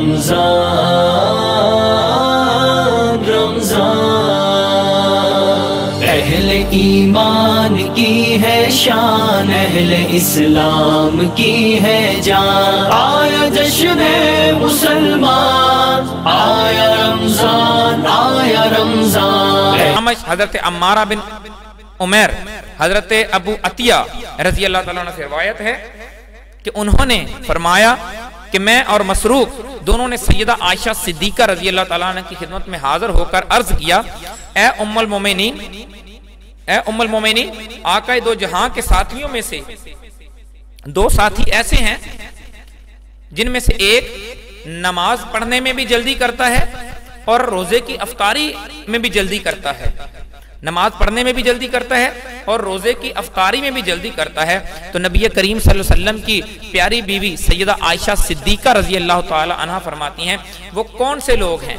رمضان رمضان اہل ایمان کی ہے شان، اہل اسلام کی ہے جان، آیا جشن مسلمان، آیا رمضان، آیا رمضان۔ حضرت عمارہ بن عمیر حضرت ابو عطیہ رضی اللہ تعالیٰ عنہ سے روایت ہے کہ انہوں نے فرمایا کہ میں اور مسروق دونوں نے سیدہ عائشہ صدیقہ رضی اللہ تعالیٰ عنہ کی خدمت میں حاضر ہو کر عرض کیا، اے ام المومنین، آقا دو جہاں کے ساتھیوں میں سے دو ساتھی ایسے ہیں جن میں سے ایک نماز پڑھنے میں بھی جلدی کرتا ہے اور روزے کی افطاری میں بھی جلدی کرتا ہے، نماز پڑھنے میں بھی جلدی کرتا ہے اور روزے کی افطاری میں بھی جلدی کرتا ہے۔ تو نبی کریم صلی اللہ علیہ وسلم کی پیاری بیوی سیدہ عائشہ صدیقہ رضی اللہ تعالی عنہ فرماتی ہیں وہ کون سے لوگ ہیں؟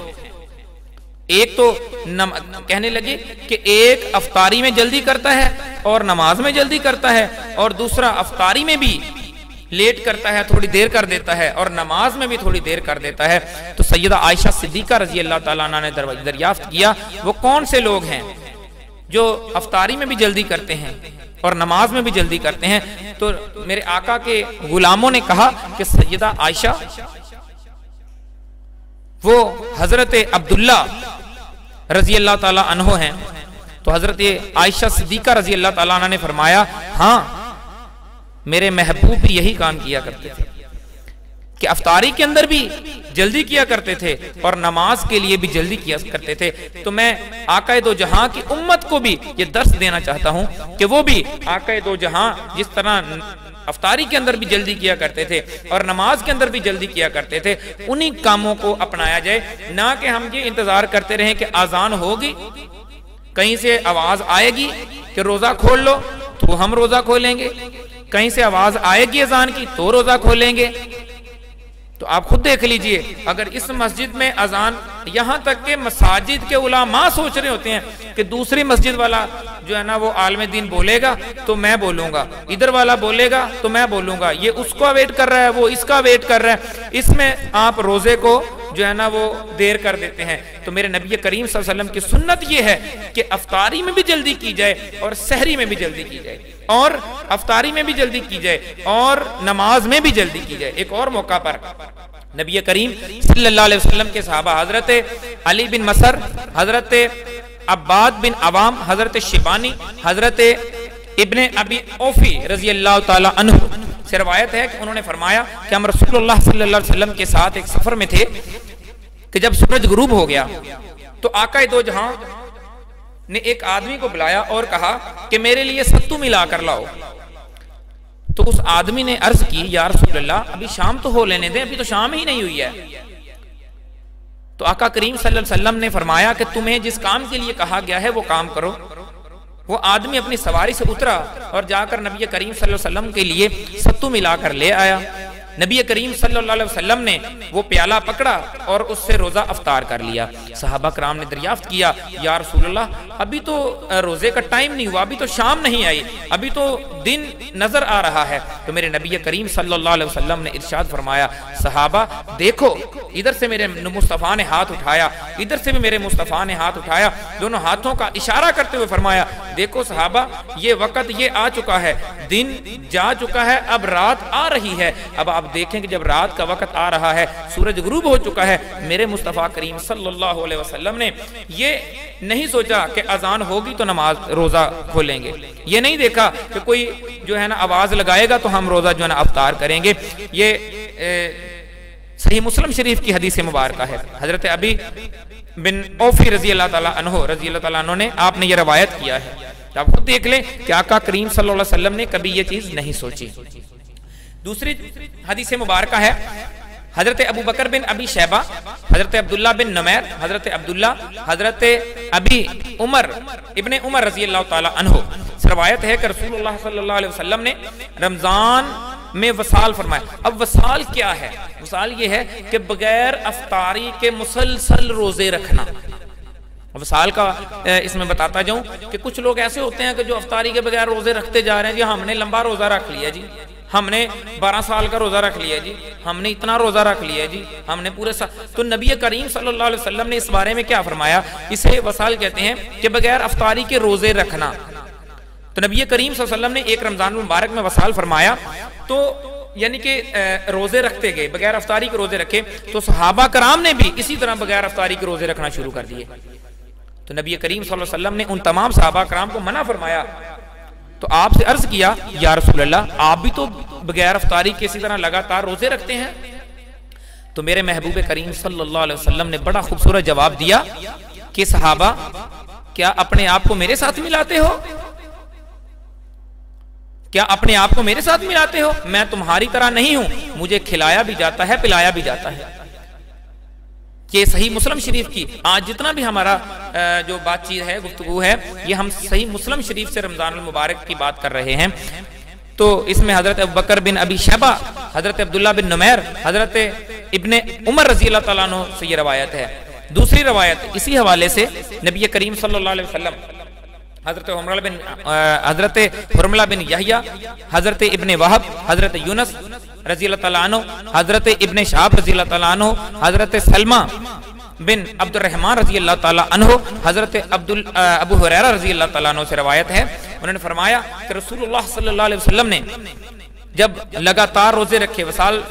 ایک تو کہنے لگے کہ ایک افطاری میں جلدی کرتا ہے اور نماز میں جلدی کرتا ہے، اور دوسرا افطاری میں بھی لیٹ کرتا ہے، تھوڑی دیر کر دیتا ہے، اور نماز میں بھی تھوڑی دیر کر دیتا ہے۔ تو سیدہ عائشہ صدیقہ رضی اللہ تعالیٰ عنہ نے دریافت کیا وہ کون سے لوگ ہیں جو افطاری میں بھی جلدی کرتے ہیں اور نماز میں بھی جلدی کرتے ہیں؟ تو میرے آقا کے غلاموں نے کہا کہ سیدہ عائشہ وہ حضرت عبداللہ رضی اللہ تعالیٰ عنہ ہیں۔ تو حضرت عائشہ صدیقہ رضی اللہ تعالیٰ عنہ نے فرمایا ہاں میرے محبوب بھی یہی کام کیا کرتے تھے کہ افطاری کے اندر بھی جلدی کیا کرتے تھے اور نماز کے لیے بھی جلدی کیا کرتے تھے۔ تو میں آقا دو جہاں کی امت کو بھی یہ درس دینا چاہتا ہوں کہ وہ بھی آقا دو جہاں جس طرح افطاری کے اندر بھی جلدی کیا کرتے تھے اور نماز کے اندر بھی جلدی کیا کرتے تھے، انہی کاموں کو اپنایا جائے، نہ کہ ہم یہ انتظار کرتے رہیں کہ آذان ہوگی، کہیں سے آواز آئے گی کہ روزہ کھول لو تو ہم روزہ کھولیں گے، کہیں سے آواز آئے گی اذان کی تو روزہ کھولیں گے۔ تو آپ خود دیکھ لیجئے اگر اس مسجد میں اذان، یہاں تک کہ مساجد کے علماء سوچ رہے ہوتے ہیں کہ دوسری مسجد والا جو ہے نا وہ عالم دین بولے گا تو میں بولوں گا، ادھر والا بولے گا تو میں بولوں گا، یہ اس کا ویٹ کر رہا ہے وہ اس کا ویٹ کر رہا ہے، اس میں آپ روزے کو جو ہے نا وہ دیر کر دیتے ہیں۔ تو میرے نبی کریم صلی اللہ علیہ وسلم کی سنت یہ ہے کہ افطاری میں بھی جلدی کی جائے اور سحری میں بھی جلدی کی جائے، اور افطاری میں بھی جلدی کی جائے اور نماز میں بھی جلدی کی جائے۔ ایک اور موقع پر نبی کریم صلی اللہ علیہ وسلم کے صحابہ حضرت علی بن مسر، حضرت عباد بن عوام، حضرت شیبانی، حضرت ابن ابی اوفی رضی اللہ تعالی عنہ سے روایت ہے کہ انہوں نے فرمایا کہ ہم رسول اللہ صلی اللہ علیہ وسلم کے ساتھ ایک سفر میں تھے کہ جب سورج غروب ہو گیا تو آقا دو جہاں نے ایک آدمی کو بلایا اور کہا کہ میرے لیے ستو ملا کر لاؤ۔ تو اس آدمی نے عرض کی یا رسول اللہ ابھی شام تو ہو لینے دیں، ابھی تو شام ہی نہیں ہوئی ہے۔ تو آقا کریم صلی اللہ علیہ وسلم نے فرمایا کہ تمہیں جس کام کے لیے کہا گیا ہے وہ کام کرو۔ وہ آدمی اپنی سواری سے اترا اور جا کر نبی کریم صلی اللہ علیہ وسلم کے لیے ستو ملا کر لے آیا۔ نبی کریم صلی اللہ علیہ وسلم نے وہ پیالہ پکڑا اور اس سے روزہ افطار کر لیا۔ صحابہ کرام نے دریافت کیا یا رسول اللہ ابھی تو روزے کا ٹائم نہیں ہوا، ابھی تو شام نہیں آئی، ابھی تو دن نظر آ رہا ہے۔ تو میرے نبی کریم صلی اللہ علیہ وسلم نے ارشاد فرمایا صحابہ دیکھو، ادھر سے میرے مصطفیٰ نے ہاتھ اٹھایا، ادھر سے بھی میرے مصطفیٰ نے ہاتھ اٹھایا، دونوں ہاتھوں کا اشارہ کرتے ہوئے فرمایا دیکھو صحابہ یہ وقت یہ آ چکا ہے، دن جا چکا ہے، اب رات آ رہی ہے۔ اب آپ دیکھیں کہ جب رات کا وقت آ رہا ہے، سورج غروب ہو چکا ہے، میرے مصطفیٰ کریم صلی اللہ علیہ وسلم نے یہ نہیں سوچا کہ اذان ہوگی تو نماز روزہ کھولیں گے، یہ نہیں دیکھا کہ کوئی جو ہے نا آواز لگائے گا تو ہم روزہ جو ہے نا افطار کریں گے۔ یہ صحیح مسلم شریف کی حدیث مبارکہ ہے۔ حضرت ابی بن اوفی رضی اللہ تعالیٰ عنہ نے آپ نے یہ روایت کیا ہے۔ تو آپ خود دیکھ لیں کہ آقا کریم صلی اللہ علیہ وسلم نے کبھی یہ چیز نہیں سوچی۔ دوسری حدیث مبارکہ ہے حضرت ابو بکر بن ابی شیبہ، حضرت عبداللہ بن نمیر، حضرت عبداللہ، حضرت ابی عمر ابن عمر رضی اللہ تعالی عنہ سے روایت ہے کہ رسول اللہ صلی اللہ علیہ وسلم نے رمضان میں وصال فرمایا۔ اب وصال کیا ہے؟ وصال یہ ہے کہ بغیر افطاری کے مسلسل روزے رکھنا۔ وصال کا اس میں بتاتا جاؤں کہ کچھ لوگ ایسے ہوتے ہیں کہ جو افطاری کے بغیر روزے رکھتے جا رہے ہیں، جی ہم نے لمبا روزہ رکھ لیا، جی ہم نے 12 سال کا روزہ رکھ لیا جی، ہم نے اتنا روزہ رکھ لیا جی، ہم نے پورے سال. تو نبی کریم صلی اللہ علیہ وسلم نے اس بارے میں کیا فرمایا؟ اسے وصال کہتے ہیں کہ بغیر افطاری کے روزے رکھنا. تو نبی کریم صلی اللہ علیہ وسلم نے ایک رمضان المبارک میں وصال فرمایا، تو یعنی کہ روزے رکھتے گئے، بغیر افطاری کے روزے رکھے. تو صحابہ کرام نے بھی اسی طرح بغیر افطاری کے روزے رکھنا شروع کر دیے. تو نبی کریم صلی اللہ علیہ وسلم نے ان تمام صحابہ کرام کو منع فرمایا. تو آپ سے عرض کیا یا رسول اللہ آپ بھی تو بغیر افطاری کے اسی طرح لگاتار روزے رکھتے ہیں. تو میرے محبوب کریم صلی اللہ علیہ وسلم نے بڑا خوبصورت جواب دیا کہ صحابہ کیا اپنے آپ کو میرے ساتھ ملاتے ہو؟ کیا اپنے آپ کو میرے ساتھ ملاتے ہو؟ میں تمہاری طرح نہیں ہوں، مجھے کھلایا بھی جاتا ہے، پلایا بھی جاتا ہے. یہ صحیح مسلم شریف کی آج جتنا بھی ہمارا جو بات چیت ہے، گفتگو ہے، یہ ہم صحیح مسلم شریف سے رمضان المبارک کی بات کر رہے ہیں. تو اس میں حضرت ابوبکر بن ابی شیبہ، حضرت عبداللہ بن نمیر، حضرت ابن عمر رضی اللہ تعالیٰ عنہ سے یہ روایت ہے. دوسری روایت اسی حوالے سے نبی کریم صلی اللہ علیہ وسلم حضرت حرملہ بن یحییٰ، حضرت ابن وہب، حضرت یونس رضی اللہ تعالیٰ عنہ، حضرت ابن شہاب رضی اللہ تعالیٰ عنہ، حضرت سلمہ بن عبد الرحمن رضی اللہ تعالیٰ عنہ، حضرت ابو ہریرہ رضی اللہ تعالیٰ عنہ سے روایت ہے. انہوں نے فرمایا کہ رسول اللہ صلی اللہ علیہ وسلم نے جب لگاتار روزے رکھے، وصال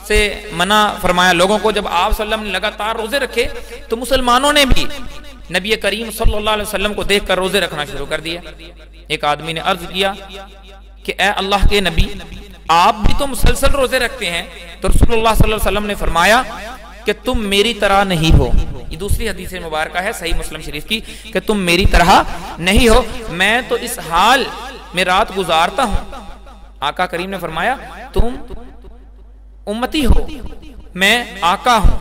سے منع فرمایا لوگوں کو، جب آپ صلی اللہ علیہ وسلم نے لگاتار روزے رکھے تو مسلمانوں نے بھی نبی کریم صلی اللہ علیہ وسلم کو دیکھ کر روزے رکھنا شروع کر دیا. ایک آدمی نے عرض کیا کہ اے اللہ کے نبی آپ بھی تو مسلسل روزے رکھتے ہیں. تو رسول اللہ صلی اللہ علیہ وسلم نے فرمایا کہ تم میری طرح نہیں ہو. یہ دوسری حدیث مبارکہ ہے صحیح مسلم شریف کی کہ تم میری طرح نہیں ہو، میں تو اس حال میں رات گزارتا ہوں. آقا کریم نے فرمایا تم امتی ہو، میں آقا ہوں،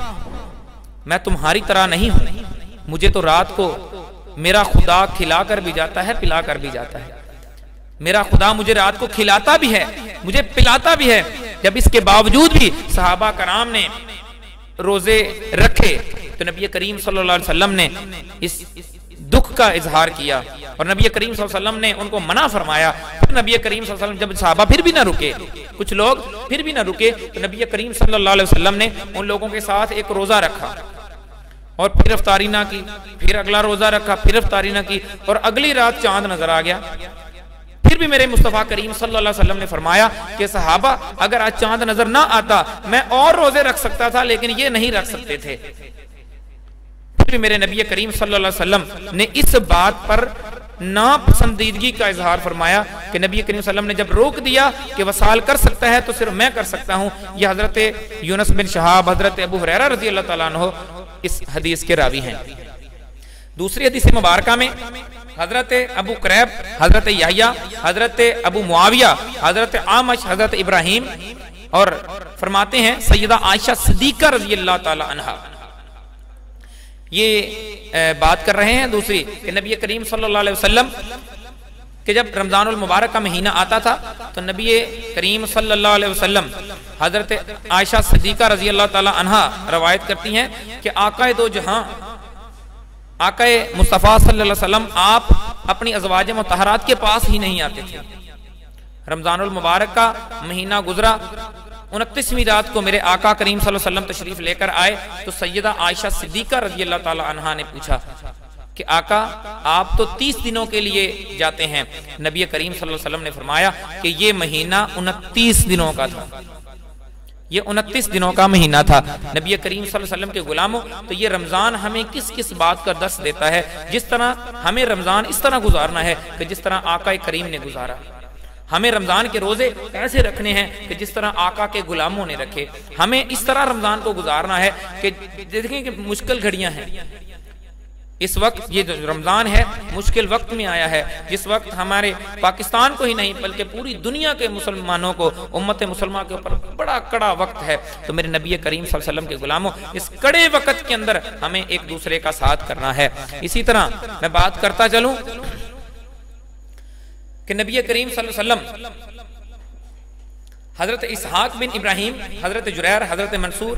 میں تمہاری طرح نہیں ہوں. مجھے تو رات کو میرا خدا کھلا کر بھی جاتا ہے، پلا کر بھی جاتا ہے. میرا خدا مجھے رات کو کھلاتا بھی ہے، مجھے پلاتا بھی ہے. جب اس کے باوجود بھی صحابہ کرام نے روزے رکھے تو نبی کریم صلی اللہ علیہ وسلم نے اس دکھ کا اظہار کیا اور نبی کریم صلی اللہ علیہ وسلم نے ان کو منع فرمایا. پھر نبی کریم صلی اللہ علیہ وسلم جب صحابہ پھر بھی نہ رکے، کچھ لوگ پھر بھی نہ رکے، تو نبی کریم صلی اللہ علیہ وسلم نے ان لوگوں کے ساتھ ایک روزہ رکھا اور پھر افطاری نہ کی، پھر اگلا روزہ رکھا، پھر افطاری نہ کی، اور اگلی رات چاند نظر آ گیا. پھر بھی میرے مصطفیٰ کریم صلی اللہ علیہ وسلم نے فرمایا کہ صحابہ اگر آج چاند نظر نہ آتا میں اور روزے رکھ سکتا تھا، لیکن یہ نہیں رکھ سکتے تھے. پھر بھی میرے نبی کریم صلی اللہ علیہ وسلم نے اس بات پر ناپسندیدگی کا اظہار فرمایا کہ نبی کریم صلی اللہ علیہ وسلم نے جب روک دیا کہ وصال کر سکتا ہے تو صرف میں کر سکتا ہوں. یہ حضرت یونس بن شہاب، حضرت ابو ہریرہ رضی اللہ تعالیٰ عنہ اس حدیث کے راوی ہیں. دوسری حدیث مبارکہ میں حضرت ابو قریب، حضرت یحییٰ، حضرت ابو معاویہ، حضرت عامش، حضرت ابراہیم، اور فرماتے ہیں سیدہ عائشہ صدیقہ رضی اللہ تعالی عنہا یہ بات کر رہے ہیں دوسری کہ نبی کریم صلی اللہ علیہ وسلم کہ جب رمضان المبارک کا مہینہ آتا تھا تو نبی کریم صلی اللہ علیہ وسلم حضرت عائشہ صدیقہ رضی اللہ تعالی عنہا روایت کرتی ہیں کہ آقا دو جہاں، آقا مصطفیٰ صلی اللہ علیہ وسلم آپ اپنی ازواج مطہرات کے پاس ہی نہیں آتے تھے. رمضان المبارک کا مہینہ گزرا، 29ویں رات کو میرے آقا کریم صلی اللہ علیہ وسلم تشریف لے کر آئے تو سیدہ عائشہ صدیقہ رضی اللہ تعالی عنہا نے پوچھا کہ آقا آپ تو 30 دنوں کے لیے جاتے ہیں. نبی کریم صلی اللہ علیہ وسلم نے فرمایا کہ یہ مہینہ 29 دنوں کا تھا، یہ 29 دنوں کا مہینہ تھا. نبی کریم صلی اللہ علیہ وسلم کے غلاموں، تو یہ رمضان ہمیں کس کس بات کا درس دیتا ہے؟ جس طرح ہمیں رمضان اس طرح گزارنا ہے کہ جس طرح آقا کریم نے گزارا. ہمیں رمضان کے روزے ایسے رکھنے ہیں کہ جس طرح آقا کے غلاموں نے رکھے. ہمیں اس طرح رمضان کو گزارنا ہے کہ دیکھیں کہ مشکل گھڑیاں ہیں اس وقت. یہ جو رمضان ہے مشکل وقت میں آیا ہے، جس وقت ہمارے پاکستان کو ہی نہیں بلکہ پوری دنیا کے مسلمانوں کو، امت مسلمہ کے اوپر بڑا کڑا وقت ہے. تو میرے نبی کریم صلی اللہ علیہ وسلم کے غلاموں، اس کڑے وقت کے اندر ہمیں ایک دوسرے کا ساتھ کرنا ہے. اسی طرح میں بات کرتا چلوں کہ نبی کریم صلی اللہ علیہ وسلم حضرت اسحاق بن ابراہیم، حضرت جریر، حضرت منصور،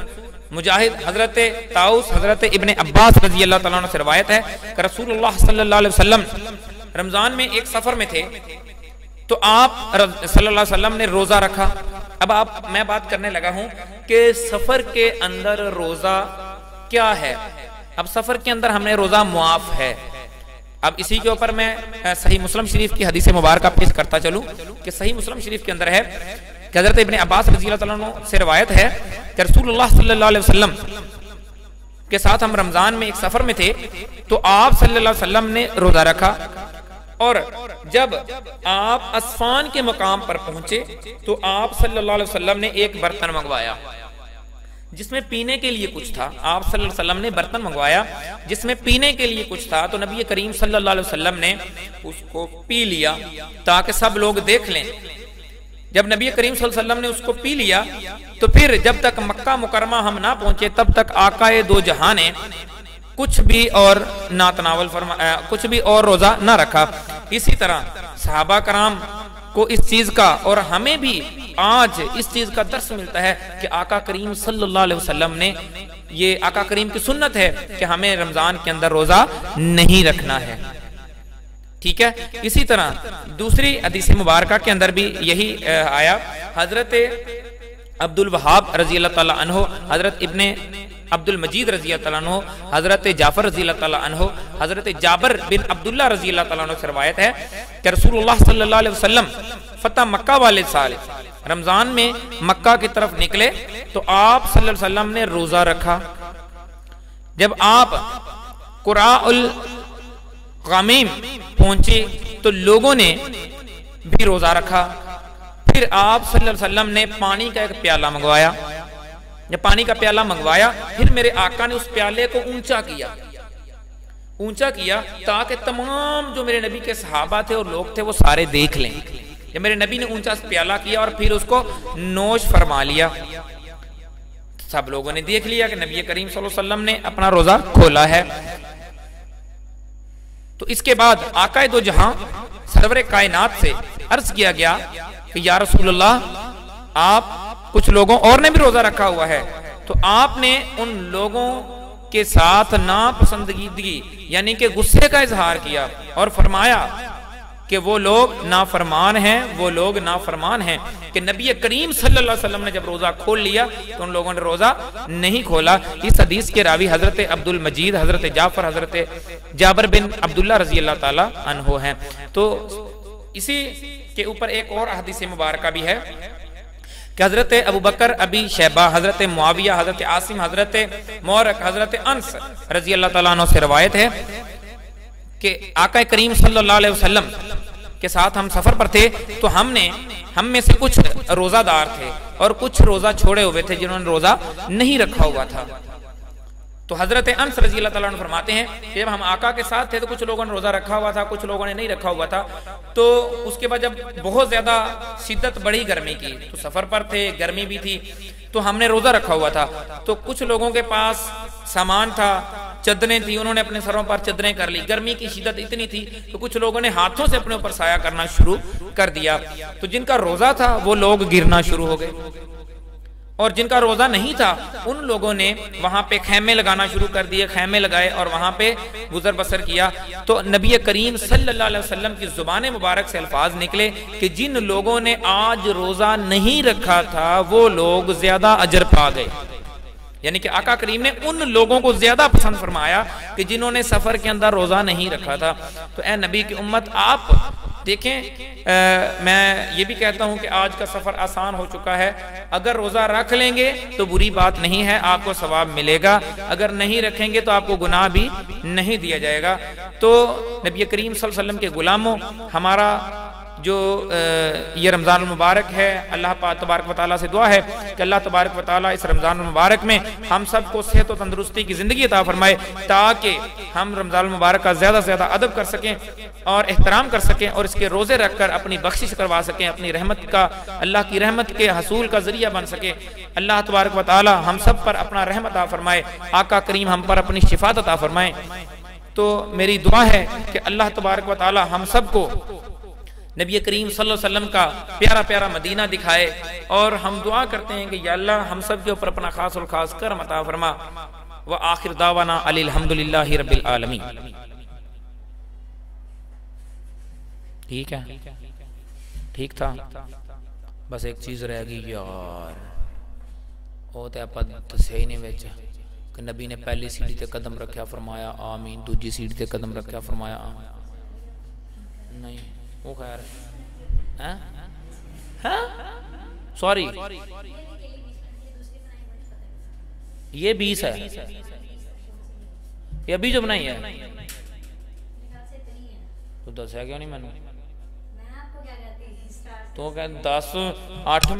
مجاہد، حضرت طاؤس، حضرت ابن عباس رضی اللہ تعالیٰ عنہ سے روایت ہے کہ رسول اللہ صلی اللہ علیہ وسلم رمضان میں ایک سفر میں تھے تو آپ صلی اللہ علیہ وسلم نے روزہ رکھا. اب میں بات کرنے لگا ہوں کہ سفر کے اندر روزہ کیا ہے. اب سفر کے اندر ہم نے روزہ معاف ہے. اب اسی کے اوپر میں صحیح مسلم شریف کی حدیث مبارکہ پیش کرتا چلوں کہ صحیح مسلم شریف کے اندر ہے کہ حضرت ابن عباس رضی اللہ تعالیٰ عنہ سے روایت ہے کہ رسول اللہ صلی اللہ علیہ وسلم کے ساتھ ہم رمضان میں ایک سفر میں تھے تو آپ صلی اللہ علیہ وسلم نے روزہ رکھا، اور جب آپ اسفان کے مقام پر پہنچے تو آپ صلی اللہ علیہ وسلم نے ایک برتن منگوایا جس میں پینے کے لیے کچھ تھا. آپ صلی اللہ علیہ وسلم نے برتن منگوایا جس میں پینے کے لیے کچھ تھا، تو نبی کریم صلی اللہ علیہ وسلم نے اس کو پی لیا تاکہ سب لوگ دیکھ لیں. جب نبی کریم صلی اللہ علیہ وسلم نے اس کو پی لیا تو پھر جب تک مکہ مکرمہ ہم نہ پہنچے تب تک آقائے دو جہاں نے کچھ بھی اور نہ تناول فرمایا، کچھ بھی اور روزہ نہ رکھا. اسی طرح صحابہ کرام کو اس چیز کا اور ہمیں بھی آج اس چیز کا درس ملتا ہے کہ آقا کریم صلی اللہ علیہ وسلم نے، یہ آقا کریم کی سنت ہے کہ ہمیں رمضان کے اندر روزہ نہیں رکھنا ہے. ٹھیک ہے. اسی طرح دوسری حدیث مبارکہ کے اندر بھی یہی آیا. حضرت عبد الوہاب رضی اللہ تعالیٰ عنہ، حضرت ابن عبد المجید رضی اللہ تعالیٰ عنہ، حضرت جعفر رضی اللہ تعالیٰ عنہ، حضرت جابر بن عبداللہ رضی اللہ تعالیٰ عنہ سے روایت ہے کہ رسول اللہ صلی اللہ علیہ وسلم فتح مکہ والے سال رمضان میں مکہ کی طرف نکلے تو آپ صلی اللہ علیہ وسلم نے روزہ رکھا. جب آپ قراء الغمیم پہنچے تو لوگوں نے بھی روزہ رکھا. پھر آپ صلی اللہ علیہ وسلم نے پانی کا ایک پیالہ منگوایا. جب پانی کا پیالہ منگوایا پھر میرے آقا نے اس پیالے کو اونچا کیا تاکہ تمام جو میرے نبی کے صحابہ تھے اور لوگ تھے وہ سارے دیکھ لیں. جب میرے نبی نے اونچا پیالہ کیا اور پھر اس کو نوش فرما لیا، سب لوگوں نے دیکھ لیا کہ نبی کریم صلی اللہ علیہ وسلم نے اپنا روزہ کھولا ہے. تو اس کے بعد آقا دو جہاں سرور کائنات سے عرض کیا گیا کہ یا رسول اللہ، آپ کچھ لوگوں اور نے بھی روزہ رکھا ہوا ہے. تو آپ نے ان لوگوں کے ساتھ ناپسندیدگی یعنی کہ غصے کا اظہار کیا اور فرمایا کہ وہ لوگ نافرمان ہیں کہ نبی کریم صلی اللہ علیہ وسلم نے جب روزہ کھول لیا تو ان لوگوں نے روزہ نہیں کھولا. اس حدیث کے راوی حضرت عبد المجید، حضرت جعفر، حضرت جابر بن عبداللہ رضی اللہ تعالی عنہ ہیں. تو اسی کے اوپر ایک اور حدیث مبارکہ بھی ہے کہ حضرت ابو بکر ابی شیبہ، حضرت معاویہ، حضرت عاصم، حضرت مورک، حضرت انس رضی اللہ تعالیٰ عنہ سے روایت ہے کہ آقا کریم صلی اللہ علیہ وسلم کے ساتھ ہم سفر پر تھے تو ہم میں سے کچھ روزہ دار تھے اور کچھ روزہ چھوڑے ہوئے تھے جنہوں نے روزہ نہیں رکھا ہوا تھا. تو حضرت انس رضی اللہ تعالیٰ عنہ فرماتے ہیں کہ جب ہم آقا کے ساتھ تھے تو کچھ لوگوں نے روزہ رکھا ہوا تھا، کچھ لوگوں نے نہیں رکھا ہوا تھا. تو اس کے بعد جب بہت زیادہ شدت بڑھی گرمی کی تو سفر پر تھے، گرمی بھی تھی، تو ہم نے روزہ رکھا ہوا تھا. تو کچھ لوگوں کے پاس سامان تھا، چادریں تھی، انہوں نے اپنے سروں پر چادریں کر لی. گرمی کی شدت اتنی تھی تو کچھ لوگوں نے ہاتھوں سے اپنے اوپر سایہ کرنا شروع کر دیا. تو جن کا روزہ تھا وہ لوگ گرنا شروع ہو گئے، اور جن کا روزہ نہیں تھا ان لوگوں نے وہاں پہ خیمے لگانا شروع کر دیے، خیمے لگائے اور وہاں پہ گزر بسر کیا. تو نبی کریم صلی اللہ علیہ وسلم کی زبان مبارک سے الفاظ نکلے کہ جن لوگوں نے آج روزہ نہیں رکھا تھا وہ لوگ زیادہ اجر پا گئے. یعنی کہ آقا کریم نے ان لوگوں کو زیادہ پسند فرمایا کہ جنہوں نے سفر کے اندر روزہ نہیں رکھا تھا. تو اے نبی کی امت، آپ دیکھیں، میں یہ بھی کہتا ہوں کہ آج کا سفر آسان ہو چکا ہے. اگر روزہ رکھ لیں گے تو بری بات نہیں ہے، آپ کو ثواب ملے گا. اگر نہیں رکھیں گے تو آپ کو گناہ بھی نہیں دیا جائے گا. تو نبی کریم صلی اللہ علیہ وسلم کے غلاموں، ہمارا جو یہ رمضان المبارک ہے، اللہ پاک تبارک و تعالیٰ سے دعا ہے کہ اللہ تبارک و تعالیٰ اس رمضان المبارک میں ہم سب کو صحت و تندرستی کی زندگی عطا فرمائے تاکہ ہم رمضان المبارک کا زیادہ سے زیادہ ادب کر سکیں اور احترام کر سکیں اور اس کے روزے رکھ کر اپنی بخشش کروا سکیں، اپنی رحمت کا، اللہ کی رحمت کے حصول کا ذریعہ بن سکے. اللہ تبارک و تعالیٰ ہم سب پر اپنا رحمت عطا فرمائے، آقا کریم ہم پر اپنی شفاعت عطا فرمائے. تو میری دعا ہے کہ اللہ تبارک و تعالیٰ ہم سب کو نبی کریم صلی اللہ علیہ وسلم کا پیارا پیارا مدینہ دکھائے، اور ہم دعا کرتے ہیں کہ یا اللہ ہم سب کے اوپر اپنا خاص الخاص کرم عطا فرما. وآخر دعوانا علی الحمدللہ رب العالمین. ٹھیک ہے، ٹھیک تھا. بس ایک چیز رہ گئی یار، وہ تو آپ دسیا ہی نہیں وچ کہ نبی نے پہلی سیڑھی تے قدم رکھیا فرمایا آمین، دوجی سیڑھی تے قدم رکھیا فرمایا آمین، نہیں وہ خیر ہے سوری یہ 20 ہے، یہ ابھی جو بنائی ہے تو دسیا کیوں نہیں میں نے؟ تو کہ 10 8